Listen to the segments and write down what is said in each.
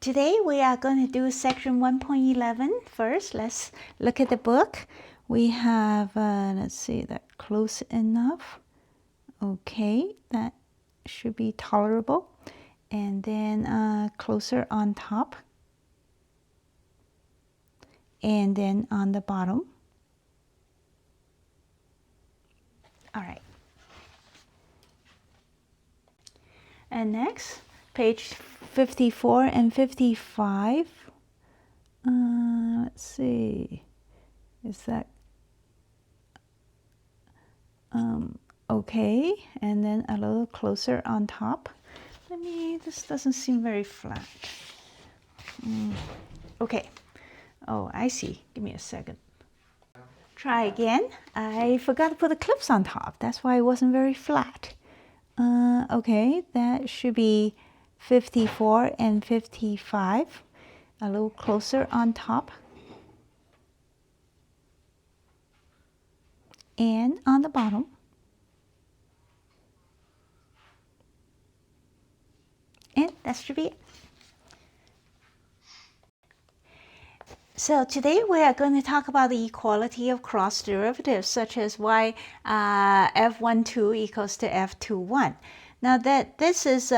Today we are going to do section 1.11 first. Let's look at the book. We have, let's see, that close enough. Okay, that should be tolerable. And then closer on top. And then on the bottom. All right. And next, page 54 and 55. Let's see. Is that okay? And then a little closer on top. This doesn't seem very flat. Okay. Oh, I see. Give me a second. Try again. I forgot to put the clips on top. That's why it wasn't very flat. Okay, that should be 54 and 55. A little closer on top. And on the bottom. And that should be it. So today we are going to talk about the equality of cross derivatives, such as y f12 equals to f21. Now that this is,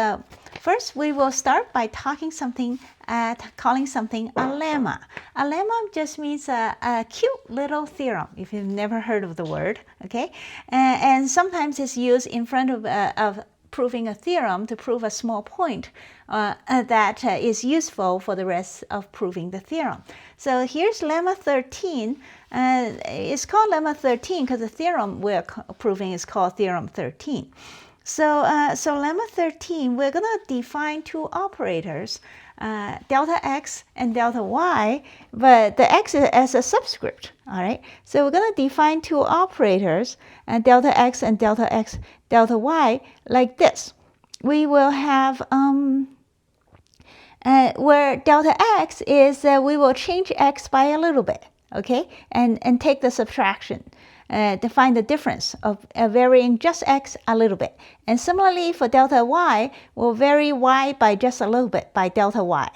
first we will start by calling something a lemma. A lemma just means a cute little theorem, if you've never heard of the word, okay? And sometimes it's used in front of proving a theorem to prove a small point that is useful for the rest of proving the theorem. So here's lemma 13. It's called lemma 13 because the theorem we're proving is called theorem 13. So lemma 13, we're going to define two operators, delta x and delta y, but the x is as a subscript, all right? So we're going to define two operators, delta x and delta y, like this. We will have, where delta x is, we will change x by a little bit, okay? And take the subtraction. To find the difference of varying just x a little bit. And similarly for delta y, we'll vary y by just a little bit by delta y.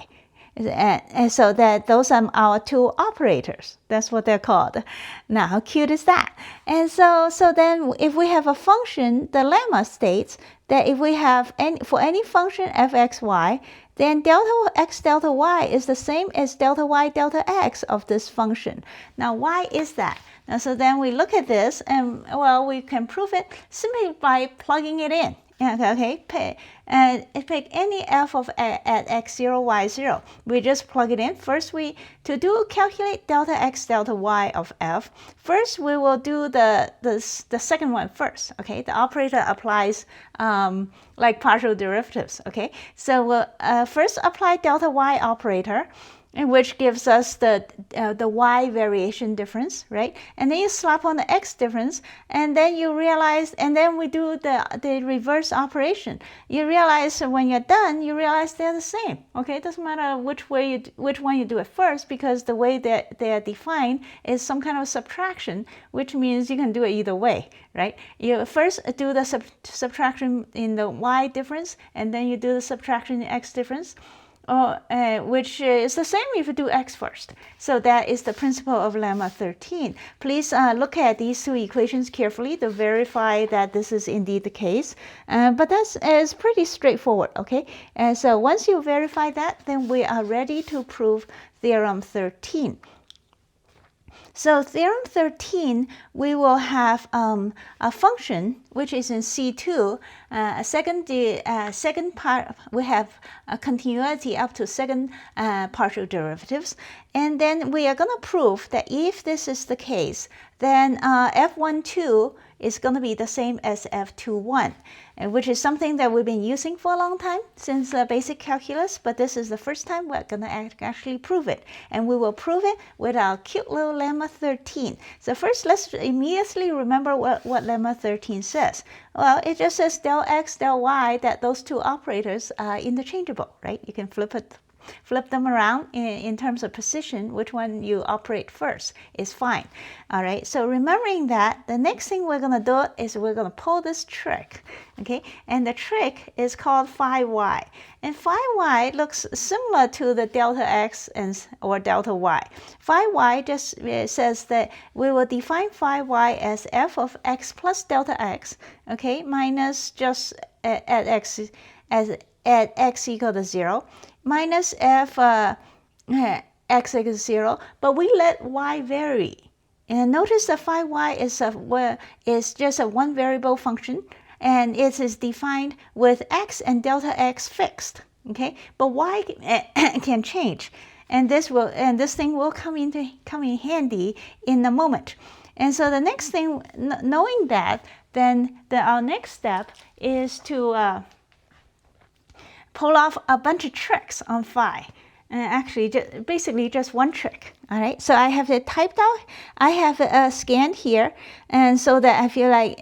And so that those are our two operators. That's what they're called. Now, how cute is that? And so then if we have a function, the lemma states that if we have for any function f(x,y), then delta x delta y is the same as delta y delta x of this function. Now, why is that? Now, so then we look at this, and well, we can prove it simply by plugging it in. Okay, pick any f of at x0, y0. We just plug it in. First, to calculate delta x delta y of f. First, we will do the second one first. Okay, the operator applies like partial derivatives. Okay, so we'll first apply delta y operator, which gives us the y variation difference, right? And then you slap on the x difference, and then you realize, and then we do the reverse operation. You realize when you're done, you realize they're the same. Okay, it doesn't matter which one you do it first, because the way that they are defined is some kind of subtraction, which means you can do it either way, right? You first do the subtraction in the y difference, and then you do the subtraction in the x difference. Which is the same if you do x first. So that is the principle of lemma 13. Please look at these two equations carefully to verify that this is indeed the case. But is pretty straightforward, okay? And so once you verify that, then we are ready to prove theorem 13. So theorem 13, we will have a function which is in C2. Second part, we have a continuity up to second partial derivatives. And then we are going to prove that if this is the case, then f12 is going to be the same as f21, which is something that we've been using for a long time since basic calculus, but this is the first time we're going to actually prove it. And we will prove it with our cute little lemma 13. So first, let's immediately remember what lemma 13 says. Well, it just says del x, del y, that those two operators are interchangeable, right? You can flip it flip them around in terms of position, which one you operate first is fine. All right, so remembering that, the next thing we're going to do is we're going to pull this trick, okay? And the trick is called phi y. And phi y looks similar to the delta x or delta y. Phi y just says that we will define phi y as f of x plus delta x, okay, minus just at x equal to 0, minus f x equals 0, but we let y vary. And notice that phi y is just a one variable function, and it is defined with x and delta x fixed, okay? But y can change, and this thing will come in handy in a moment. And so the next thing, knowing that, then our next step is to pull off a bunch of tricks on phi. Actually, basically just one trick. All right, so I have it typed out. I have it scanned here, and so that I feel like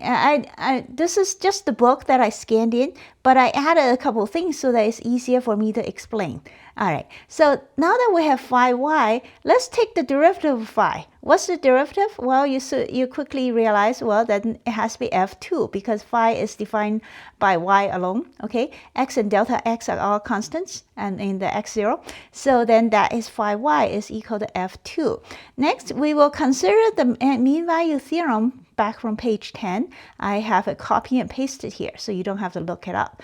this is just the book that I scanned in, but I added a couple of things so that it's easier for me to explain. All right, so now that we have phi y, let's take the derivative of phi. What's the derivative? Well, you quickly realize, well, that it has to be f2 because phi is defined by y alone, okay? X and delta x are all constants and in the x0. So then that is phi y is equal to f2. Next, we will consider the mean value theorem back from page 10. I have it copy and pasted here, so you don't have to look it up,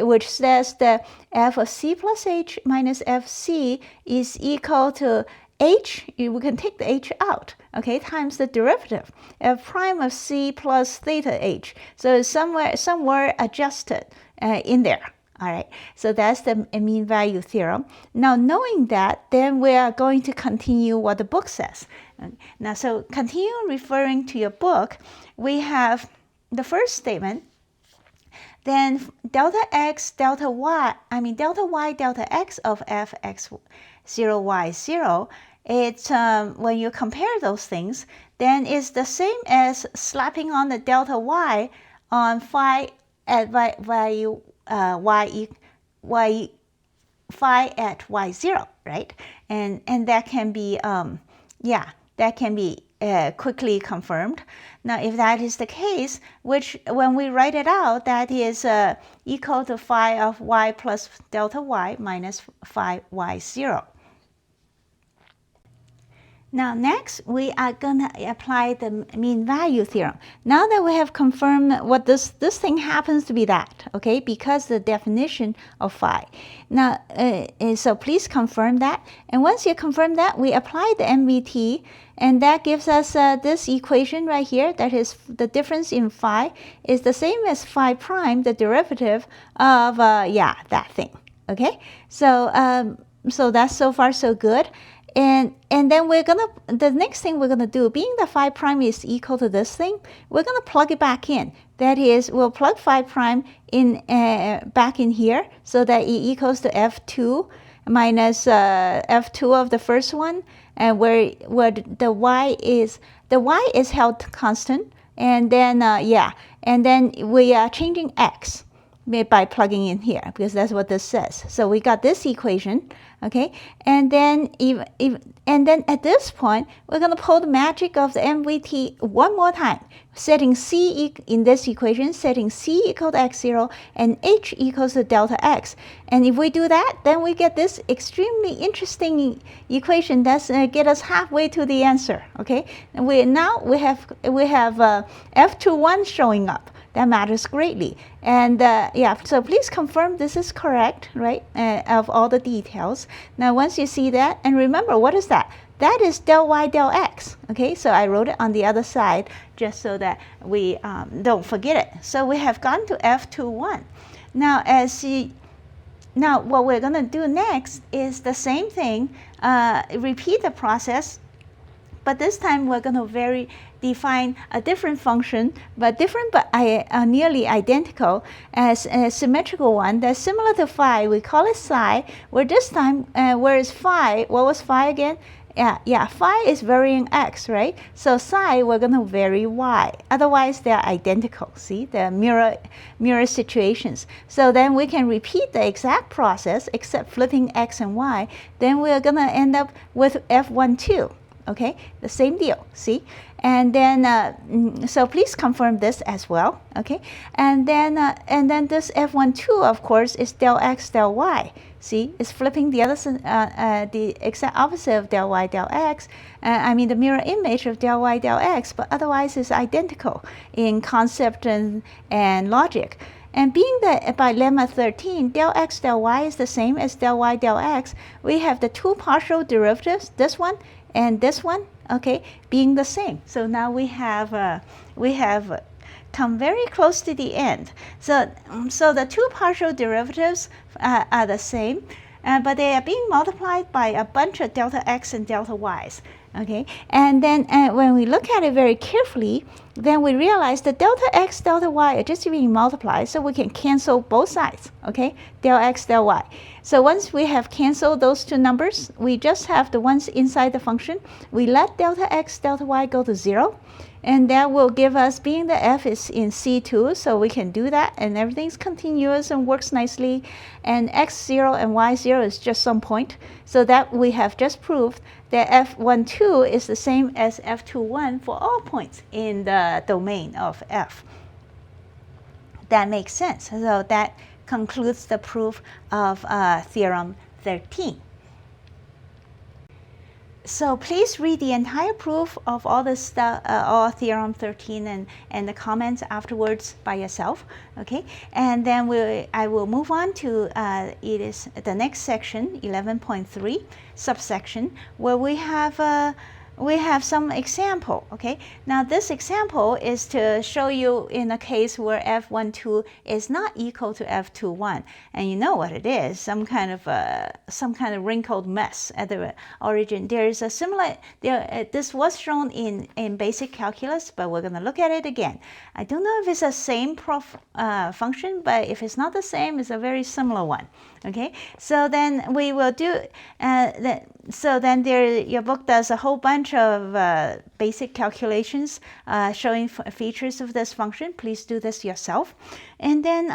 which says that f of c plus h minus fc is equal to h, we can take the h out, okay, times the derivative, f prime of c plus theta h. So it's somewhere adjusted in there. All right, so that's the mean value theorem. Now, knowing that, then we are going to continue what the book says. Now, so continue referring to your book. We have the first statement, then delta x, delta y, delta x of f x0, y 0, it's when you compare those things, then it's the same as slapping on the delta y on phi at value phi at y0, right? And that can be that can be quickly confirmed. Now, if that is the case, which when we write it out, that is equal to phi of y plus delta y minus phi y0. Now, next, we are going to apply the mean value theorem. Now that we have confirmed what this thing happens to be that, okay, because the definition of phi. Now, so please confirm that. And once you confirm that, we apply the MVT, and that gives us this equation right here. That is the difference in phi is the same as phi prime, the derivative of, that thing, okay? So, so that's so far so good. And then the next thing we're gonna do, being the phi prime is equal to this thing, we're gonna plug it back in. That is, we'll plug phi prime in back in here so that it equals to f2 minus f2 of the first one, and where the y is held constant, and then and then we are changing x by plugging in here because that's what this says. So we got this equation, okay, and then at this point we're going to pull the magic of the MVT one more time, setting c in this equation, setting c equal to x0 and h equals to delta x. And if we do that, then we get this extremely interesting equation that's get us halfway to the answer, okay. And we have f21 showing up. That matters greatly. And so please confirm this is correct, right, of all the details. Now, once you see that, and remember, what is that? That is del y del x, okay? So I wrote it on the other side just so that we don't forget it. So we have gone to f21. Now, now what we're going to do next is the same thing, repeat the process, but this time we're going to define a different function, but nearly identical as a symmetrical one that's similar to phi. We call it psi, where this time, whereas phi, what was phi again? phi is varying x, right? So psi, we're going to vary y. Otherwise, they're identical. See, they're mirror situations. So then we can repeat the exact process except flipping x and y. Then we're going to end up with f12. Okay, the same deal. See, and then so please confirm this as well. Okay, and then this f12, of course, is del x del y. See, it's flipping the other the exact opposite of del y del x. I mean the mirror image of del y del x, but otherwise it's identical in concept and logic. And being that by lemma 13, del x del y is the same as del y del x, we have the two partial derivatives, this one and this one, okay, being the same. So now we have come very close to the end. So the two partial derivatives are the same, but they are being multiplied by a bunch of delta x and delta y's. Okay, and then when we look at it very carefully, then we realize that delta x, delta y are just being multiplied, so we can cancel both sides, okay, del x, del y. So once we have canceled those two numbers, we just have the ones inside the function. We let delta x, delta y go to 0, and that will give us, being the f is in C2, so we can do that, and everything's continuous and works nicely, and x0 and y0 is just some point, so that we have just proved that f12 is the same as f21 for all points in the domain of f. That makes sense. So that concludes the proof of theorem 13. So please read the entire proof of all this stuff, all theorem 13 and the comments afterwards by yourself, okay? And then I will move on to it is the next section, 11.3 subsection, where we have some example, okay? Now this example is to show you in a case where f12 is not equal to f21, and you know what it is, some kind of wrinkled mess at the origin. There is a similar, this was shown in basic calculus, but we're gonna look at it again. I don't know if it's the same function, but if it's not the same, it's a very similar one, okay? So then we will do, so then your book does a whole bunch of basic calculations showing features of this function. Please do this yourself. And then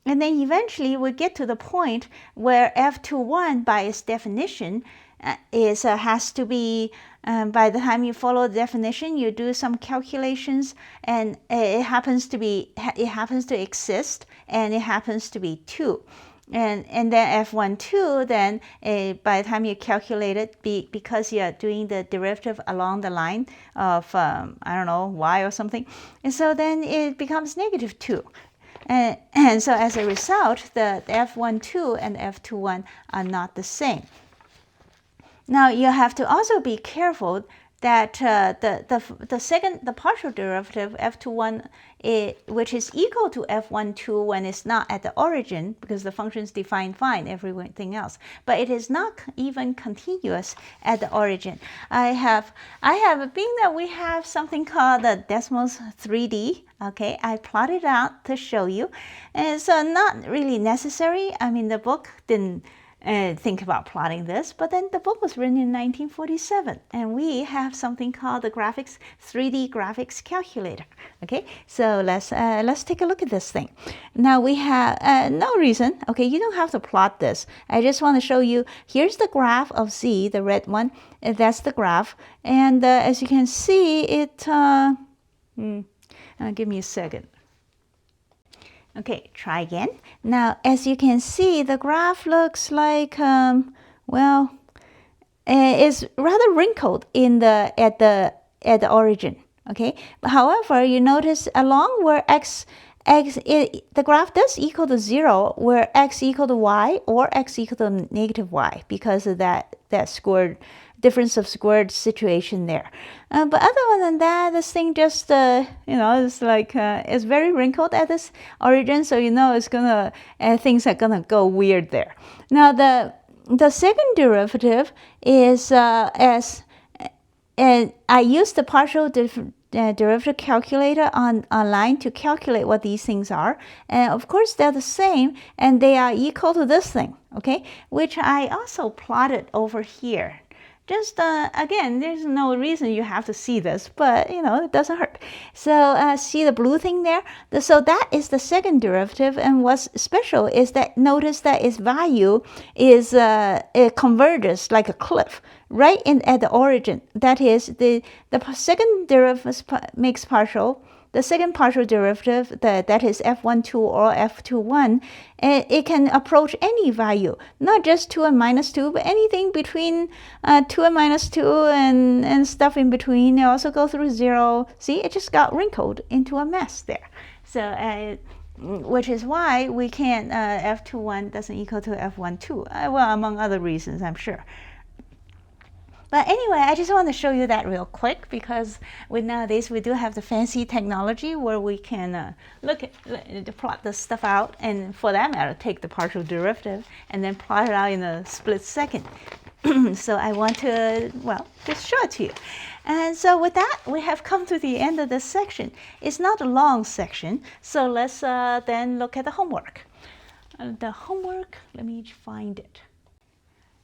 eventually we get to the point where f21 by its definition has to be, by the time you follow the definition, you do some calculations, and it happens to exist, and it happens to be 2. And then f12, then by the time you calculate it, because you're doing the derivative along the line of, I don't know, y or something, and so then it becomes negative 2. And so as a result, the f12 and f21 are not the same. Now you have to also be careful that the partial derivative f21, which is equal to f12 when it's not at the origin, because the function is defined fine, everything else, but it is not even continuous at the origin. I have being that we have something called the Desmos 3D. Okay, I plotted out to show you, and so not really necessary. I mean, the book didn't think about plotting this, but then the book was written in 1947, and we have something called the 3D graphics calculator. Okay, so let's take a look at this thing. Now we have no reason. Okay, you don't have to plot this. I just want to show you. Here's the graph of z, the red one. That's the graph, and as you can see, it. Give me a second. Okay, try again. Now, as you can see, the graph looks like, well, it's rather wrinkled at the origin. Okay, however, you notice along where the graph does equal to 0, where x equal to y or x equal to negative y, because of that squared difference of squared situation there. But other than that, this thing just, it's like, it's very wrinkled at this origin, so it's gonna, things are gonna go weird there. Now, the second derivative is, and I used the partial derivative calculator online to calculate what these things are. And of course, they're the same, and they are equal to this thing, okay, which I also plotted over here. Just again, there's no reason you have to see this, but it doesn't hurt. So see the blue thing there? So that is the second derivative, and what's special is that notice that its value is it converges like a cliff right in at the origin. That is the second derivative makes partial. The second partial derivative, that is f12 or f21, it can approach any value, not just 2 and minus 2, but anything between 2 and minus 2 and stuff in between. It also go through 0. See, it just got wrinkled into a mess there. So, which is why we can't, f21 doesn't equal to f12. Well, among other reasons, I'm sure. But anyway, I just want to show you that real quick, because nowadays we do have the fancy technology where we can plot this stuff out, and for that matter, take the partial derivative and then plot it out in a split second. So I want to, just show it to you. And so with that, we have come to the end of this section. It's not a long section, so let's then look at the homework. The homework, let me find it.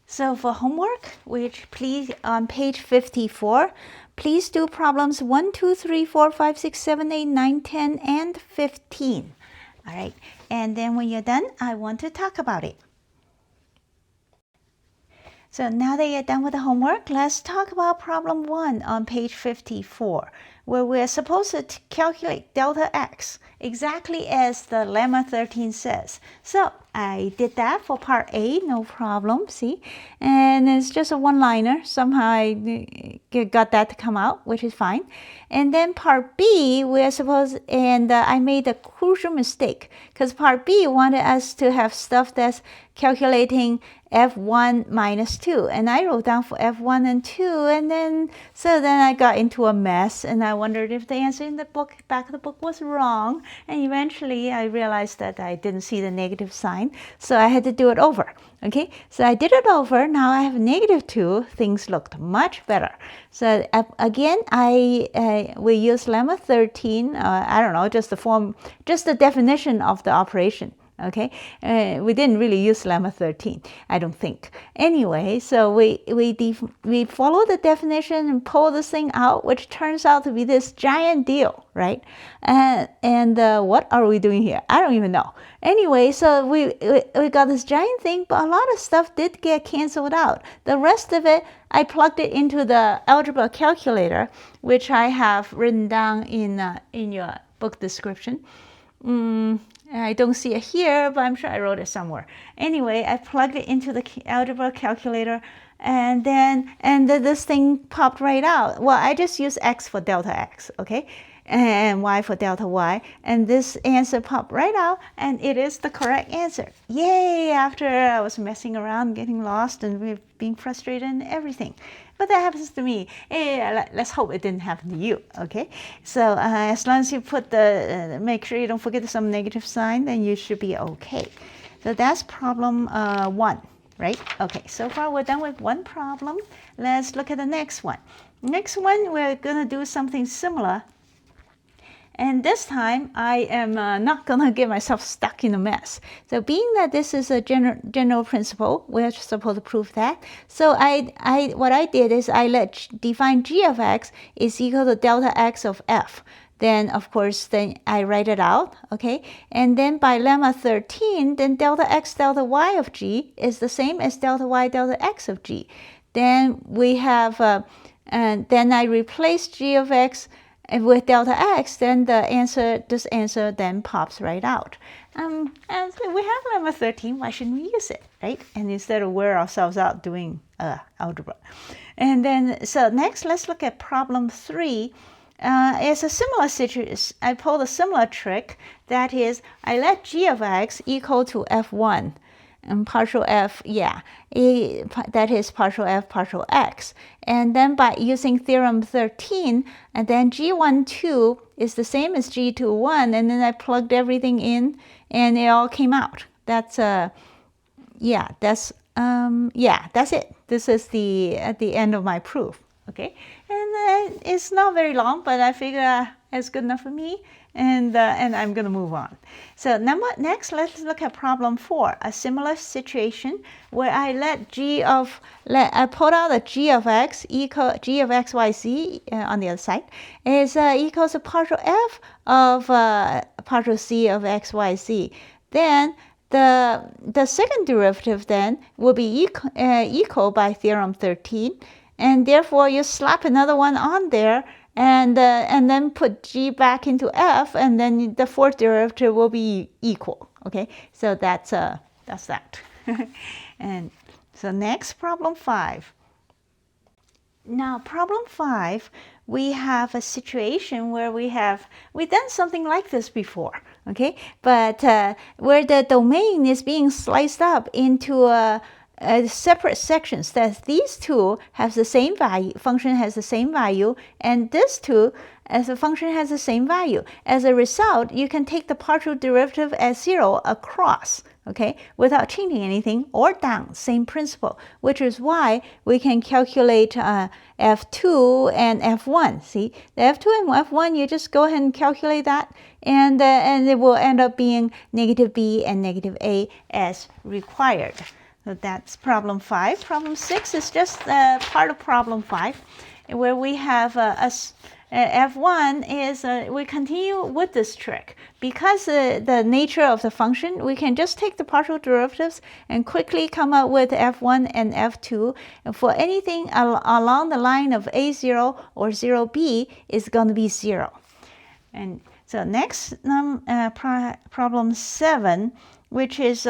So for homework, which please on page 54, please do problems 1, 2, 3, 4, 5, 6, 7, 8, 9, 10, and 15. All right, and then when you're done, I want to talk about it. So now that you're done with the homework, let's talk about problem 1 on page 54, where we're supposed to calculate delta x exactly as the lemma 13 says. So I did that for part A, no problem, see? And it's just a one-liner. Somehow I got that to come out, which is fine. And then part B, we're supposed, and I made a crucial mistake, because part B wanted us to have stuff that's calculating f1 minus 2, and I wrote down for f1 and 2, and then I got into a mess, and I wondered if the answer in the book, back of the book, was wrong, and eventually I realized that I didn't see the negative sign, so I had to do it over. Okay, so I did it over. Now I have -2. Things looked much better. So again, we use lemma 13. I don't know, just the form, just the definition of the operation. Okay, we didn't really use lemma 13, I don't think. Anyway, so we follow the definition and pull this thing out, which turns out to be this giant deal, right? And what are we doing here? I don't even know. Anyway, so we got this giant thing, but a lot of stuff did get canceled out. The rest of it, I plugged it into the algebra calculator, which I have written down in your book description. I don't see it here, but I'm sure I wrote it somewhere. Anyway, I plugged it into the algebra calculator, and then this thing popped right out. Well, I just used x for delta x, okay, and y for delta y, and this answer popped right out, and it is the correct answer. Yay! After I was messing around, getting lost, and being frustrated and everything. But that happens to me. Let's hope it didn't happen to you, okay? So as long as you put make sure you don't forget some negative sign, then you should be okay. So that's problem 1, right? Okay, so far we're done with one problem. Let's look at the next one. Next one, we're gonna do something similar. And this time, I am not going to get myself stuck in a mess. So being that this is a general principle, we're supposed to prove that. So what I did is I define g of x is equal to delta x of f. Then, of course, then I write it out, okay? And then by lemma 13, then delta x delta y of g is the same as delta y delta x of g. Then we have, and then I replace g of x with delta x, then this answer then pops right out. And so we have lemma 13, why shouldn't we use it, right? And instead of wear ourselves out doing algebra. And then, so next, let's look at problem 3. It's a similar situation. I pulled a similar trick. That is, I let g of x equal to f1. And partial f, that is partial f, partial x. And then by using theorem 13, and then g12 is the same as g21, and then I plugged everything in, and it all came out. That's that's it. This is at the end of my proof. Okay, and it's not very long, but I figure it's good enough for me. and I'm going to move on. So next, let's look at problem 4, a similar situation where I put out a g of x equal g of x, y, z on the other side is equals to partial f of partial c of x, y, z. Then the second derivative then will be equal by theorem 13, and therefore you slap another one on there, and then put g back into f, and then the fourth derivative will be equal. Okay, so that's that. And so next, problem 5. Now, problem 5, we have a situation where we've done something like this before, okay? But where the domain is being sliced up into separate sections, that these two have the same value, function has the same value, and this two as a function has the same value. As a result, you can take the partial derivative as 0 across, okay, without changing anything, or down, same principle, which is why we can calculate f2 and f1. See, the f2 and f1, you just go ahead and calculate that, and it will end up being negative b and negative a as required. So that's problem 5. Problem 6 is just part of problem 5, where we have f1 is, we continue with this trick. Because the nature of the function, we can just take the partial derivatives and quickly come up with f1 and f2. And for anything along the line of a0 or 0b is going to be 0. And so next, problem 7, which is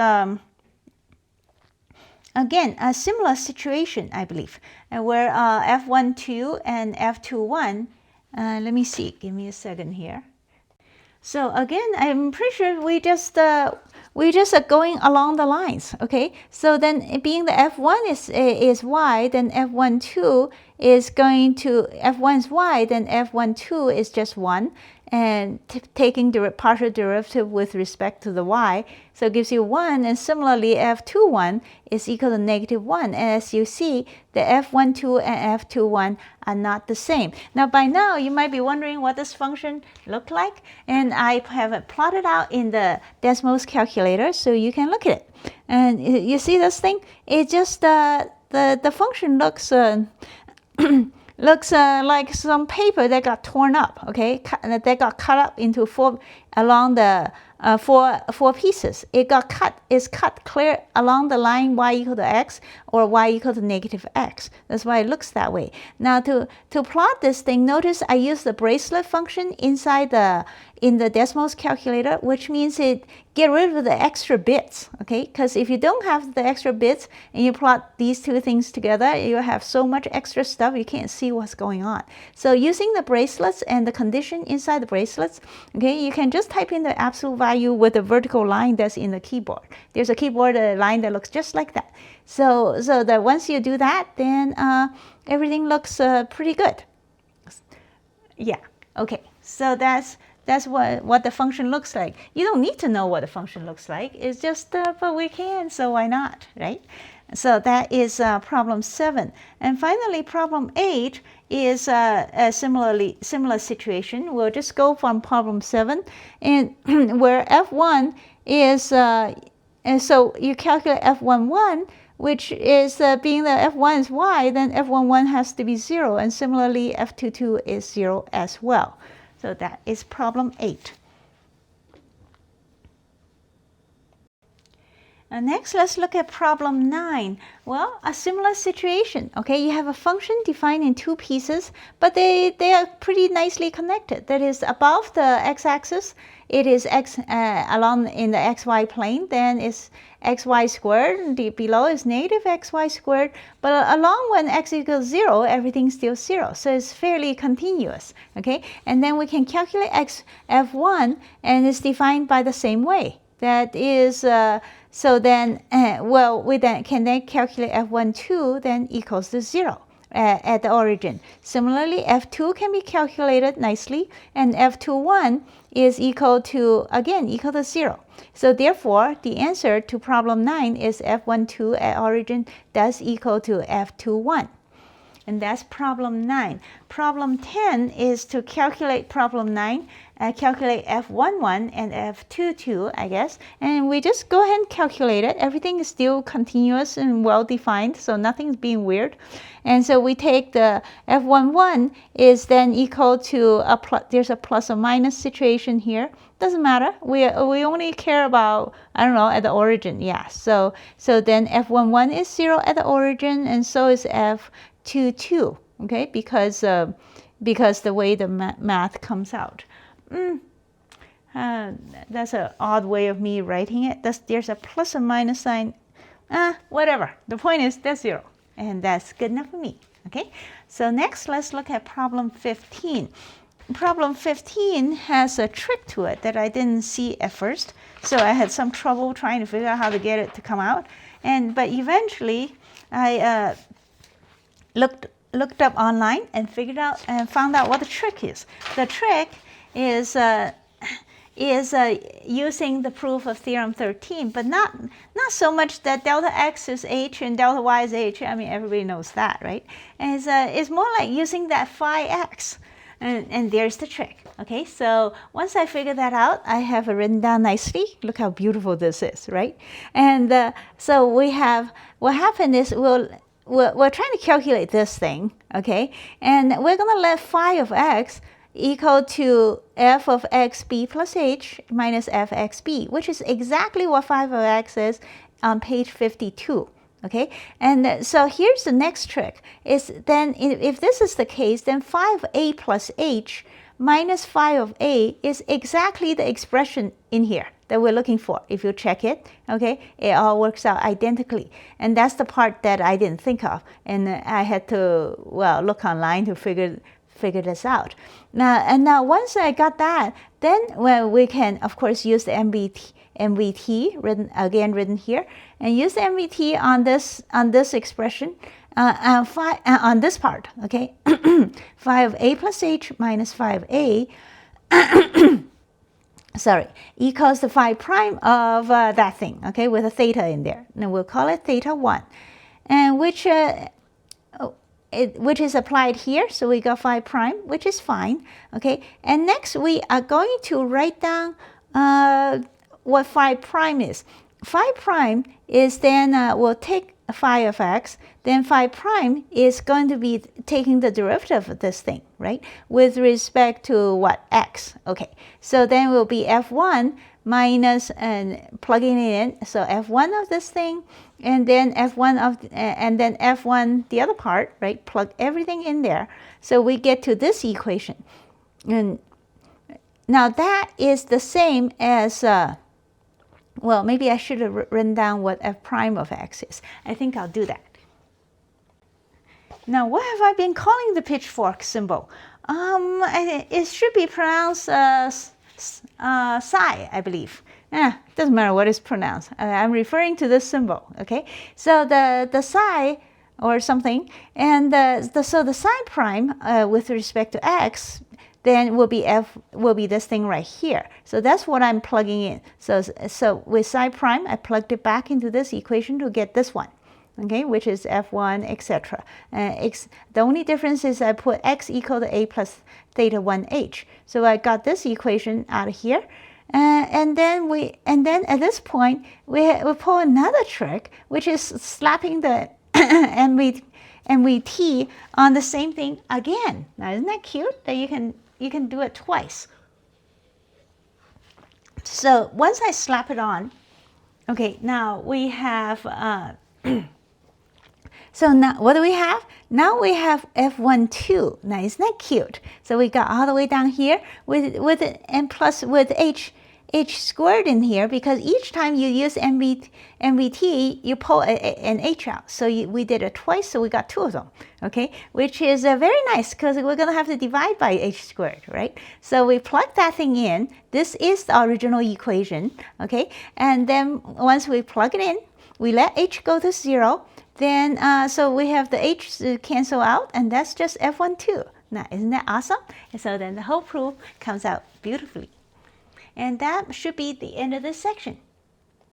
again, a similar situation, I believe, where f12 and f21, let me see, give me a second here. So again, I'm pretty sure we just are going along the lines, okay? So then being the f1 is y, then f12 is going to, f1 is y, then f12 is just 1, and taking the partial derivative with respect to the y, so it gives you 1, and similarly f21 is equal to negative 1, and as you see, the f12 and f21 are not the same. Now by now you might be wondering what this function looked like, and I have it plotted out in the Desmos calculator so you can look at it. And you see this thing? It just the function looks looks like some paper that got torn up, okay? That got cut up into four pieces. It's cut clear along the line y equal to x or y equal to negative x. That's why it looks that way. Now to plot this thing, notice I use the bracelet function inside in the Desmos calculator, which means it get rid of the extra bits, okay? Because if you don't have the extra bits and you plot these two things together, you have so much extra stuff you can't see what's going on. So using the bracelets and the condition inside the bracelets, okay, you can just type in the absolute value with the vertical line that's in the keyboard. There's a keyboard line that looks just like that. So that once you do that, then everything looks pretty good. Yeah, okay, so that's what the function looks like. You don't need to know what the function looks like. It's just, but we can, so why not, right? So that is problem 7. And finally, problem 8 is a similar situation. We'll just go from problem 7, and where f1 is, and so you calculate f11, which is being that f1 is y, then f11 has to be 0, and similarly f22 is 0 as well. So that is problem 8. And next, let's look at problem 9. Well, a similar situation. Okay, you have a function defined in two pieces, but they are pretty nicely connected. That is, above the x-axis, it is x along in the xy plane, then it's xy squared, and below is negative xy squared, but along when x equals 0, everything's still 0, so it's fairly continuous, okay? And then we can calculate f1, and it's defined by the same way. That is, so then, well, we then can calculate f12, then equals to 0 at the origin. Similarly, f2 can be calculated nicely, and f21 is equal to, again, equal to 0. So therefore, the answer to problem 9 is f12 at origin does equal to f21. and that's problem 9. Problem 10 is to calculate problem 9, calculate F11 and F22, I guess, and we just go ahead and calculate it. Everything is still continuous and well defined, so nothing's being weird. And so we take the F11 is then equal to there's a plus or minus situation here. Doesn't matter. We only care about, I don't know, at the origin. Yeah. So then F11 is 0 at the origin, and so is F22. Okay, because the way the math comes out. That's an odd way of me writing it. There's a plus or minus sign. Whatever. The point is that's 0, and that's good enough for me. Okay. So next, let's look at problem 15. Problem 15 has a trick to it that I didn't see at first, so I had some trouble trying to figure out how to get it to come out. But eventually, I looked up online and found out what the trick is. The trick is using the proof of theorem 13, but not so much that delta x is h and delta y is h. I mean, everybody knows that, right? And it's more like using that phi x. And there's the trick. Okay, so once I figure that out, I have it written down nicely. Look how beautiful this is, right? And so we have, what happened is we're trying to calculate this thing, okay? And we're going to let phi of x equal to f of xb plus h minus fxb, which is exactly what phi of x is on page 52. Okay, and so here's the next trick, is then if this is the case, then phi of a plus h minus phi of a is exactly the expression in here that we're looking for. If you check it, okay, it all works out identically. And that's the part that I didn't think of, and I had to, well, look online to figure this out. Now once I got that, then we can, of course, use the MVT written here, and use the MVT on this expression, on this part, okay? Phi of a plus h minus phi of a, sorry, equals the phi prime of that thing, okay, with a theta in there. Now we'll call it theta 1, and which is applied here, so we got phi prime, which is fine, okay? And next we are going to write down what phi prime is. Phi prime is then, we'll take phi of x, then phi prime is going to be taking the derivative of this thing, right? With respect to what? X. Okay, so then will be f1 minus, and plugging it in, so f1 of this thing, and then f1 of, and then f1 the other part, right? Plug everything in there, so we get to this equation. And now that is the same as, well, maybe I should have written down what f prime of x is. I think I'll do that. Now, what have I been calling the pitchfork symbol? It should be pronounced psi, I believe. Doesn't matter what it's pronounced. I'm referring to this symbol, okay? So the psi or something, and so the psi prime with respect to x, then will be this thing right here. So that's what I'm plugging in. So with psi prime, I plugged it back into this equation to get this one, okay, which is f1, etc. The only difference is I put x equal to a plus theta 1h. So I got this equation out of here, and then at this point we pull another trick, which is slapping the MVT on the same thing again. Now, isn't that cute that you can do it twice? So once I slap it on, okay, now we have, so now what do we have? Now we have f12. Now isn't that cute? So we got all the way down here with it, and plus with h squared in here, because each time you use MVT, you pull an h out. So we did it twice, so we got 2 of them, okay? Which is very nice, because we're going to have to divide by h squared, right? So we plug that thing in. This is the original equation, okay? And then once we plug it in, we let h go to 0. Then, so we have the h cancel out, and that's just f12. Now, isn't that awesome? And so then the whole proof comes out beautifully. And that should be the end of this section.